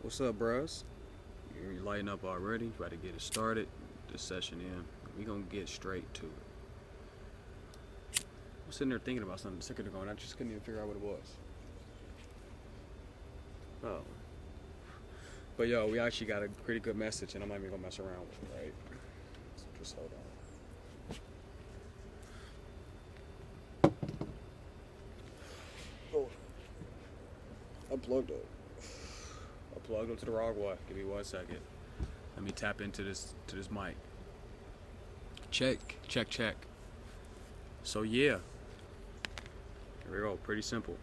What's up, bros? You're lighting up already. About to get it started. This session in. We gonna get straight to it. I was sitting there thinking about something a second ago, and I just couldn't even figure out what it was. Oh, but yo, we actually got a pretty good message, and I'm not even gonna mess around with it, right? So just hold on. Oh, unplugged it. I plugged up to the wrong one. Give me 1 second. Let me tap into this mic. Check. So yeah, here we go. Pretty simple.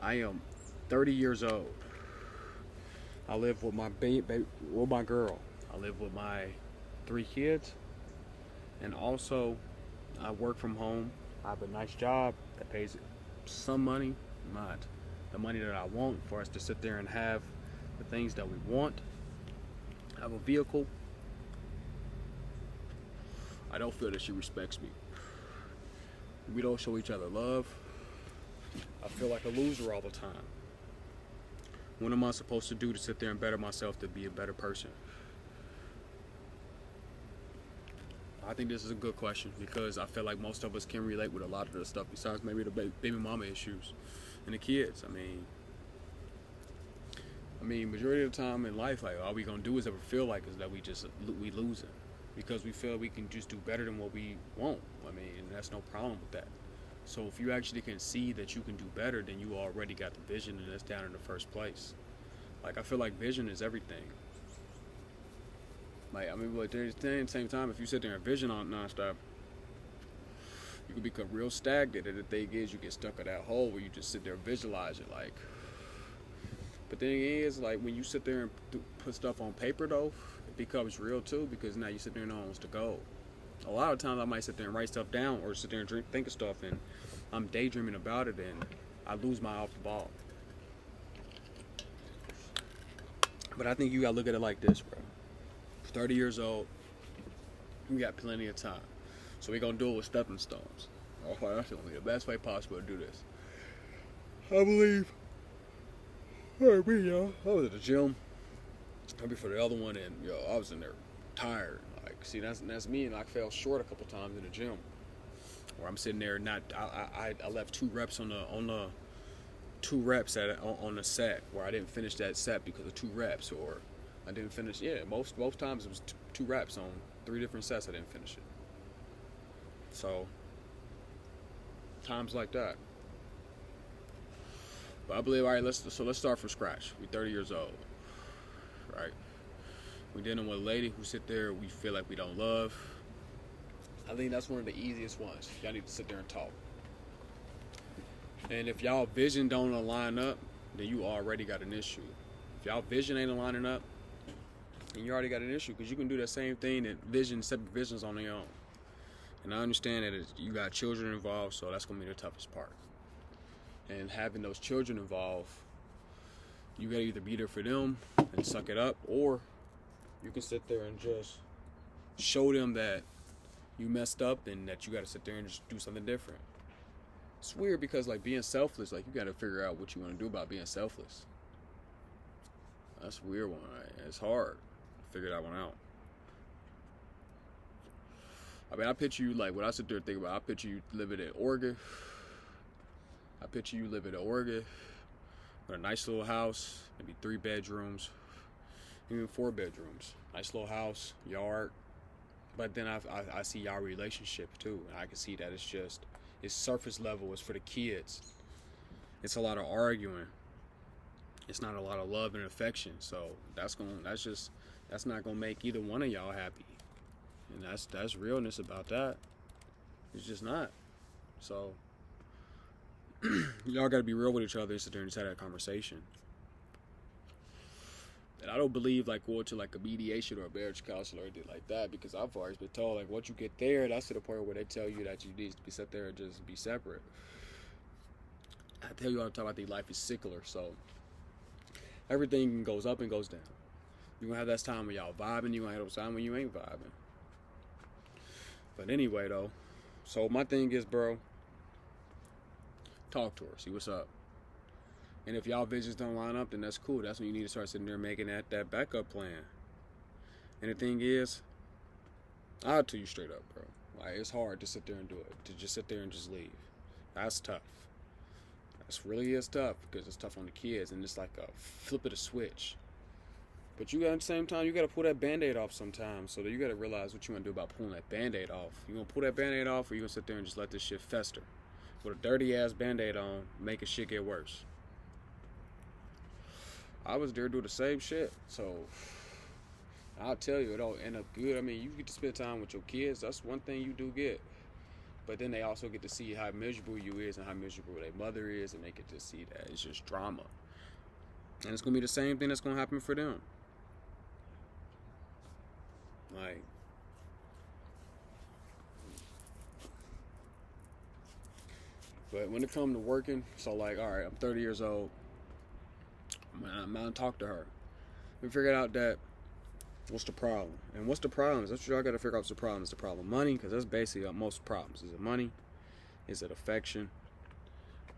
I am 30 years old. I live with my with my girl. I live with my 3 kids, and also I work from home. I have a nice job that pays some money, not the money that I want for us to sit there and have the things that we want. I have a vehicle. I don't feel that she respects me. We don't show each other love. I feel like a loser all the time. What am I supposed to do to sit there and better myself to be a better person? I think this is a good question because I feel like most of us can relate with a lot of the stuff besides maybe the baby mama issues and the kids. I mean, majority of the time in life, like all we gonna do is ever feel like is that we losing because we feel we can just do better than what we want. I mean, and that's no problem with that. So if you actually can see that you can do better, then you already got the vision, and that's down in the first place. Like I feel like vision is everything. Like, I mean, but at the same time, if you sit there and vision on nonstop, you can become real stagnant. And the thing is, you get stuck in that hole where you just sit there and visualize it. Like, but the thing is, like, when you sit there and put stuff on paper, though, it becomes real too because now you sit there and know what's to go. A lot of times, I might sit there and write stuff down or sit there and think of stuff, and I'm daydreaming about it, and I lose my off the ball. But I think you gotta look at it like this, bro. 30 years old, we got plenty of time. So we're gonna do it with stepping stones. Oh, that's the only the best way possible to do this. I believe. Hey, me, yo. I was at the gym. Maybe for the other one, and yo, I was in there tired. Like, see, that's me, and I fell short a couple times in the gym. Where I'm sitting there, I left 2 reps on the 2 reps on the set where I didn't finish that set because of 2 reps, or I didn't finish. Yeah, most times it was 2 reps on 3 different sets. I didn't finish it. So times like that. But I believe, all right, let's start from scratch. We're 30 years old, right? We dealing with a lady who sit there we feel like we don't love. I think that's one of the easiest ones. Y'all need to sit there and talk. And if y'all vision don't align up, then you already got an issue. If y'all vision ain't aligning up, then you already got an issue because you can do the same thing that separate visions on their own. And I understand that you got children involved, so that's gonna be the toughest part. And having those children involved, you gotta either be there for them and suck it up, or you can sit there and just show them that you messed up and that you gotta sit there and just do something different. It's weird because like being selfless, like you gotta figure out what you wanna do about being selfless. That's a weird one, right? It's hard to figure that one out. I mean, I picture you like when I sit there and think about it, I picture you living in Oregon. I picture you living in Oregon with a nice little house, maybe 3 bedrooms, even 4 bedrooms. Nice little house, yard. But then I see y'all relationship too, and I can see that it's surface level. It's for the kids. It's a lot of arguing. It's not a lot of love and affection. So that's not gonna make either one of y'all happy. And that's realness about that. It's just not. So y'all gotta be real with each other and sit there and just have that conversation. And I don't believe like going to like a mediation or a marriage counselor or anything like that, because I've always been told like once you get there, that's to the point where they tell you that you need to be sit there and just be separate. I tell you all the time, I think life is secular, so everything goes up and goes down. You're gonna have that time when y'all vibing, you're gonna have that time when you ain't vibing. But anyway though, so my thing is, bro, talk to her, see what's up. And if y'all visions don't line up, then that's cool. That's when you need to start sitting there making that backup plan. And the thing is, I'll tell you straight up, bro. Like, it's hard to sit there and do it. To just sit there and just leave. That's tough. That's really is tough because it's tough on the kids, and it's like a flip of the switch. But you got at the same time, you got to pull that Band-Aid off sometimes. So that you got to realize what you want to do about pulling that Band-Aid off. You gonna pull that Band-Aid off, or you gonna sit there and just let this shit fester with a dirty ass Band-Aid on, making shit get worse. I was there doing the same shit, so I'll tell you, it all end up good. I mean, you get to spend time with your kids. That's one thing you do get. But then they also get to see how miserable you is and how miserable their mother is, and they get to see that it's just drama. And it's gonna be the same thing that's gonna happen for them. Like, but when it comes to working, so like, all right, I'm 30 years old. I'm gonna talk to her. We figured out that what's the problem, and what's the problem is that's what y'all gotta figure out. What's the problem? Is the problem money? Because that's basically most problems. Is it money? Is it affection?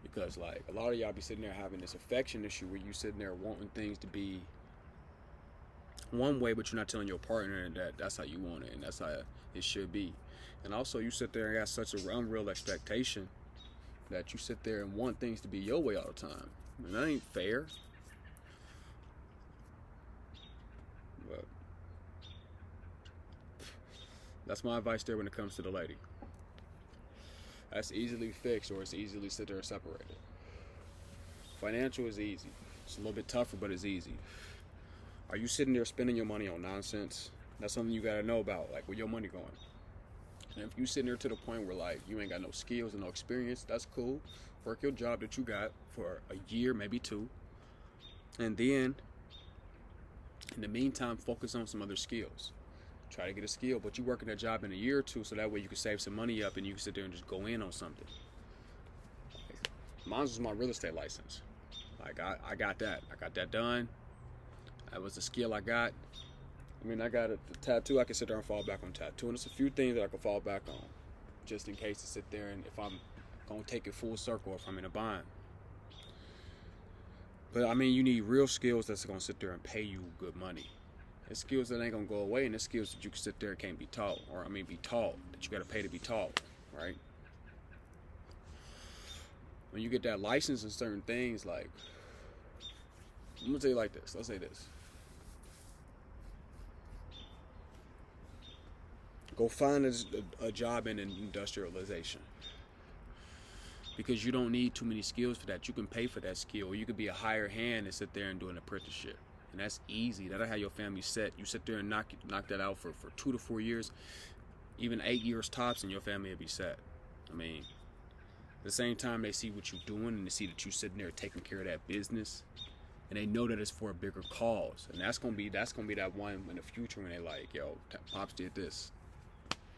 Because like a lot of y'all be sitting there having this affection issue where you sitting there wanting things to be one way, but you're not telling your partner that that's how you want it and that's how it should be. And also you sit there and got such an unreal expectation that you sit there and want things to be your way all the time, and that ain't fair. But that's my advice there when it comes to the lady. That's easily fixed, or it's easily sit there and separated. Financial is easy. It's a little bit tougher, but it's easy. Are you sitting there spending your money on nonsense? That's something you gotta know about, like where your money going. And if you sitting there to the point where like you ain't got no skills and no experience, that's cool. Work your job that you got for a year, maybe 2. And then in the meantime, focus on some other skills. Try to get a skill, but you work in a job in a year or 2, so that way you can save some money up and you can sit there and just go in on something. Mine was my real estate license. Like I got that. I got that done. That was a skill I got. I mean, I got a tattoo. I can sit there and fall back on tattoo, and it's a few things that I can fall back on, just in case to sit there and if I'm gonna take it full circle, if I'm in a bind. But I mean, you need real skills that's gonna sit there and pay you good money. It's skills that ain't gonna go away, and it's skills that you can sit there and can't be taught, or I mean, be taught, that you gotta pay to be taught, right? When you get that license in certain things, like, I'm gonna tell you like this. Let's say this. Go find a job in industrialization. Because you don't need too many skills for that. You can pay for that skill, or you could be a higher hand and sit there and do an apprenticeship. And that's easy. That'll have your family set. You sit there and knock that out for 2 to 4 years, even 8 years tops, and your family will be set. I mean, at the same time, they see what you're doing, and they see that you're sitting there taking care of that business, and they know that it's for a bigger cause. And that's gonna be that one in the future when they like, yo, Pops did this.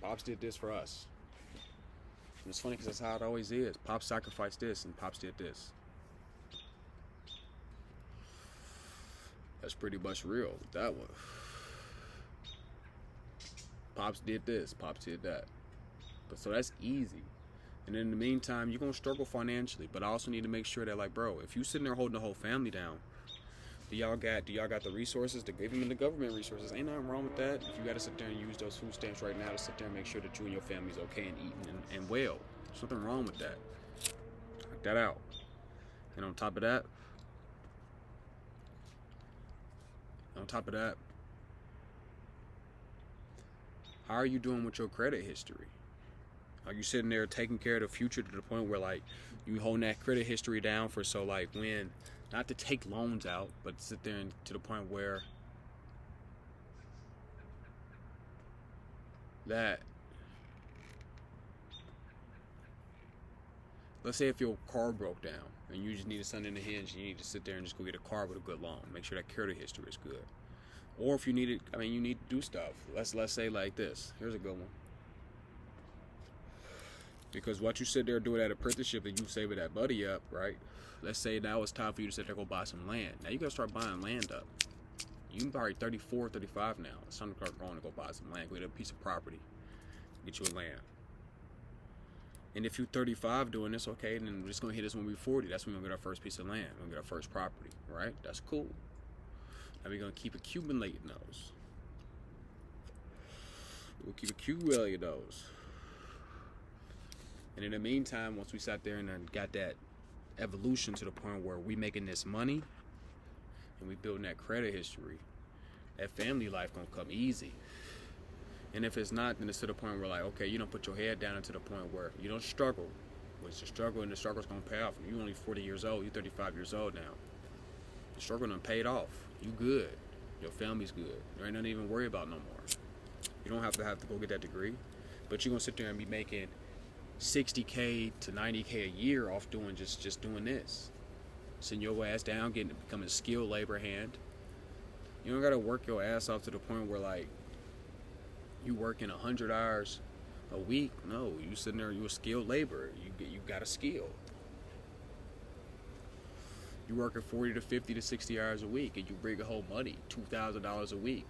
Pops did this for us. And it's funny because that's how it always is. Pops sacrificed this, and Pops did this. That's pretty much real with that one. Pops did this, Pops did that. But so that's easy. And in the meantime, you're gonna struggle financially. But I also need to make sure that, like, bro, if you sitting there holding the whole family down, do y'all got the resources to give them the government resources? Ain't nothing wrong with that. If you gotta sit there and use those food stamps right now to sit there and make sure that you and your family's okay and eating and well. There's nothing wrong with that. Check that out. And on top of that, how are you doing with your credit history? Are you sitting there taking care of the future to the point where like you holding that credit history down for so like when, not to take loans out, but to sit there and to the point where that, let's say if your car broke down and you just need something in the hinge, you need to sit there and just go get a car with a good loan. Make sure that credit history is good. Or if you need it, I mean, you need to do stuff. Let's say like this. Here's a good one. Because what you sit there doing that apprenticeship and you saving that money up, right? Let's say now it's time for you to sit there and go buy some land. Now you gotta start buying land up. You can probably 34, 35 now. It's time to start going to go buy some land. Go get a piece of property. Get you a land. And if you're 35 doing this, okay, then we're just gonna hit this when we're 40. That's when we're gonna get our first piece of land. We're gonna get our first property, right? That's cool. Now we're gonna keep accumulating those. We'll keep accumulating those. And in the meantime, once we sat there and then got that evolution to the point where we making this money and we building that credit history, that family life gonna come easy. And if it's not, then it's to the point where like, okay, you don't put your head down to the point where you don't struggle. But it's a struggle, and the struggle's gonna pay off. You're only 40 years old. You're 35 years old now. The struggle done paid off. You good. Your family's good. There ain't nothing to even worry about no more. You don't have to go get that degree, but you're gonna sit there and be making $60K to $90K a year off doing just doing this. Sitting your ass down, becoming a skilled labor hand. You don't gotta work your ass off to the point where like you working 100 hours a week. No, you sitting there, you a skilled laborer. You got a skill. You working 40 to 50 to 60 hours a week, and you bring home money, $2,000 a week.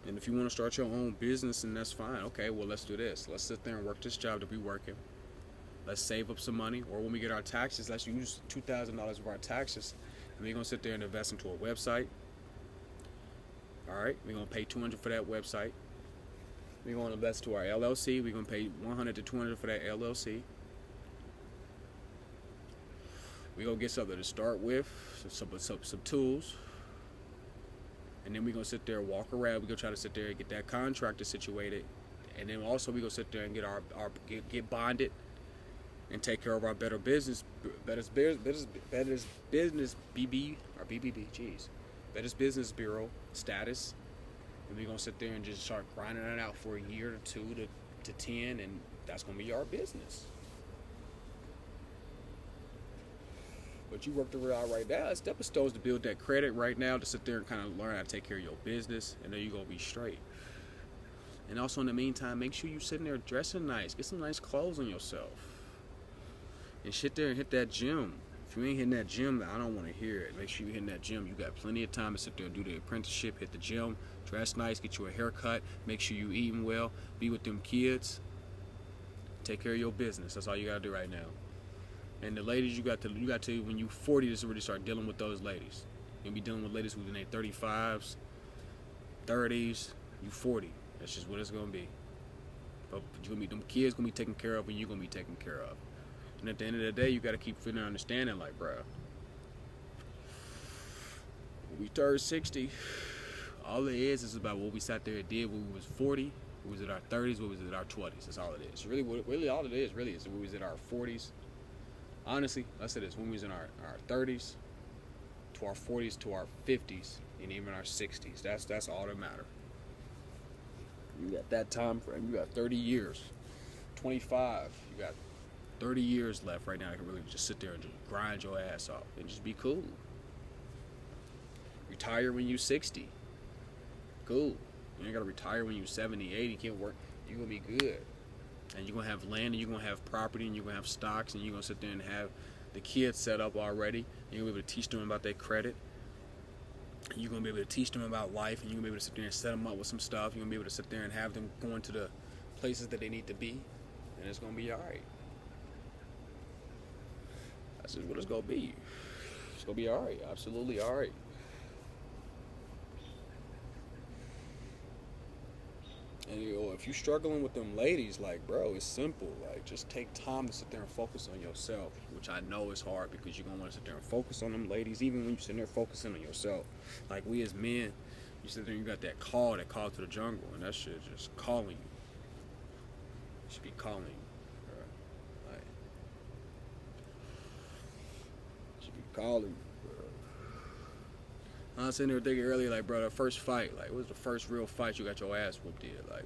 And if you want to start your own business, and that's fine. Okay, well, let's do this. Let's sit there and work this job that we working. Let's save up some money, or when we get our taxes, let's use $2,000 of our taxes, and we're gonna sit there and invest into a website. All right, we're gonna pay $200 for that website. We're gonna invest to our LLC. We're gonna pay $100 to $200 for that LLC. We're gonna get something to start with, some tools, and then we're gonna sit there and walk around. We're gonna try to sit there and get that contractor situated, and then also we're gonna sit there and get bonded and take care of our better business BB or BBB. Jeez. Better Business Bureau status, and we're gonna sit there and just start grinding it out for a year or 2 to 10, and that's gonna be our business. But you work the real out right now. It's stepping stones to build that credit right now, to sit there and kind of learn how to take care of your business, and then you're gonna be straight. And also in the meantime, make sure you sitting there dressing nice, get some nice clothes on yourself, and sit there and hit that gym. If you ain't hitting that gym, I don't want to hear it. Make sure you're hitting that gym. You got plenty of time to sit there and do the apprenticeship, hit the gym, dress nice, get you a haircut, make sure you eating well, be with them kids, take care of your business. That's all you gotta do right now. And the ladies, you got to when you 40 to really start dealing with those ladies. You're gonna be dealing with ladies who's in their 35s, 30s, you 40. That's just what it's gonna be. But them kids gonna be taken care of, and you're gonna be taken care of. And at the end of the day, you got to keep feeling understanding, like, bro, when we turn 60, all it is about what we sat there and did when we was 40, when we was in our 30s, when we was in our 20s. That's all it is. Really all it is when we was in our 40s. Honestly, I said this, when we was in our 30s, to our 40s, to our 50s, and even our 60s. That's all that matter. You got that time frame. You got 30 years. 25. You got 30 years left right now. I can really just sit there and just grind your ass off and just be cool. Retire when you're 60. Cool. You ain't gotta retire when you're 70, 80. You can't work. You're gonna be good. And you're gonna have land, and you're gonna have property, and you're gonna have stocks, and you're gonna sit there and have the kids set up already. And you're gonna be able to teach them about their credit. And you're gonna be able to teach them about life, and you're gonna be able to sit there and set them up with some stuff. You're gonna be able to sit there and have them going to the places that they need to be, and it's gonna be alright. That's just what it's gonna be. It's gonna be alright, absolutely alright. And if you're struggling with them ladies, like, bro, it's simple. Like, just take time to sit there and focus on yourself, which I know is hard because you're gonna want to sit there and focus on them ladies, even when you're sitting there focusing on yourself. Like, we as men, you sit there and you got that call to the jungle, and that shit just calling you. It should be calling you. Calling, bro. I was sitting there thinking earlier, like, bro, the first fight, like, what was the first real fight you got your ass whooped in? Like,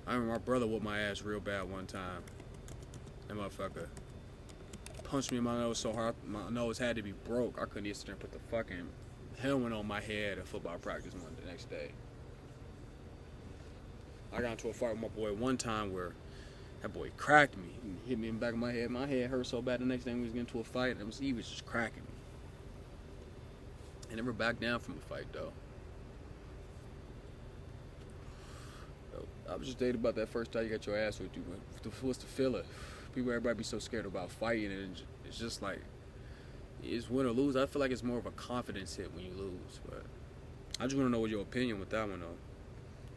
I remember my brother whooped my ass real bad one time. That motherfucker punched me in my nose so hard, my nose had to be broke. I couldn't even sit there and put the fucking helmet on my head at football practice the next day. I got into a fight with my boy one time where that boy cracked me. He hit me in the back of my head. My head hurt so bad the next time we was getting into a fight. He was just cracking me. I never backed down from a fight, though. I was just thinking about that first time you got your ass whipped. What's the feeling? Everybody be so scared about fighting, and it's just like, it's win or lose. I feel like it's more of a confidence hit when you lose. But I just want to know what your opinion with that one though.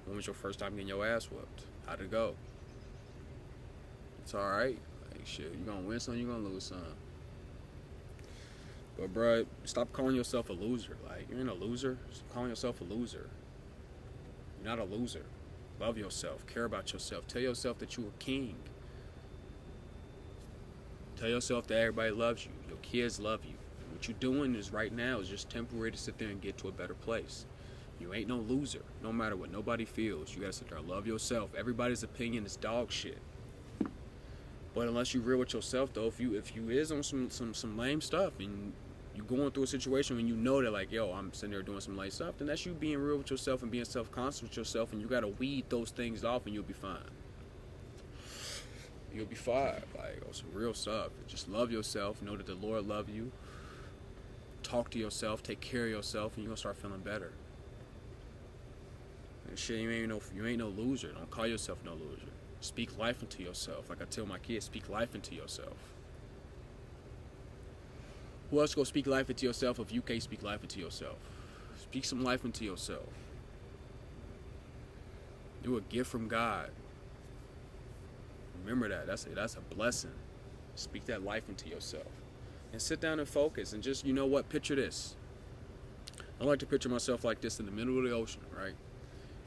When was your first time getting your ass whooped? How'd it go? It's all right. Like shit, you gonna win some, you gonna lose some. But bruh, stop calling yourself a loser. Like you ain't a loser. Stop calling yourself a loser. You're not a loser. Love yourself. Care about yourself. Tell yourself that you're a king. Tell yourself that everybody loves you. Your kids love you. What you're doing is right now is just temporary to sit there and get to a better place. You ain't no loser. No matter what nobody feels, you gotta sit there and love yourself. Everybody's opinion is dog shit. But unless you real with yourself though, if you is on some lame stuff and you going through a situation when you know that like, yo, I'm sitting there doing some lame stuff, then that's you being real with yourself and being self-conscious with yourself, and you gotta weed those things off and you'll be fine. You'll be fine. Like, some real stuff. Just love yourself. Know that the Lord love you. Talk to yourself. Take care of yourself, and you're gonna start feeling better. And shit, you ain't no loser. Don't call yourself no loser. Speak life into yourself. Like I tell my kids, speak life into yourself. Who else gonna speak life into yourself if you can't speak life into yourself? Speak some life into yourself. You're a gift from God. Remember that. That's a blessing. Speak that life into yourself. And sit down and focus and just, you know what, picture this. I like to picture myself like this in the middle of the ocean, right?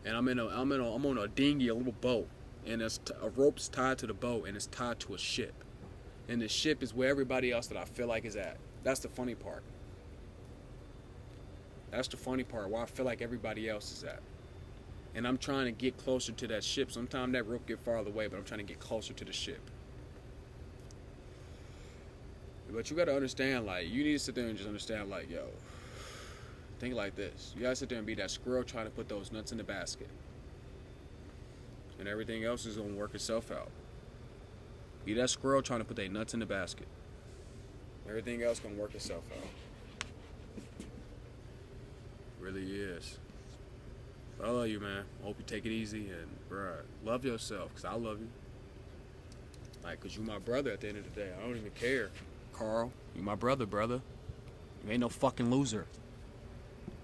And I'm on a dinghy, a little boat, and a rope's tied to the boat, and it's tied to a ship. And the ship is where everybody else that I feel like is at. That's the funny part. That's the funny part, where I feel like everybody else is at. And I'm trying to get closer to that ship. Sometimes that rope get farther away, but I'm trying to get closer to the ship. But you gotta understand, like, you need to sit there and just understand, like, yo, think like this. You gotta sit there and be that squirrel trying to put those nuts in the basket. And everything else is gonna work itself out. Be that squirrel trying to put their nuts in the basket. Everything else gonna work itself out. Really is. I love you, man. I hope you take it easy and, bruh, love yourself, because I love you. Like, because you my brother at the end of the day. I don't even care. Carl, you my brother. You ain't no fucking loser.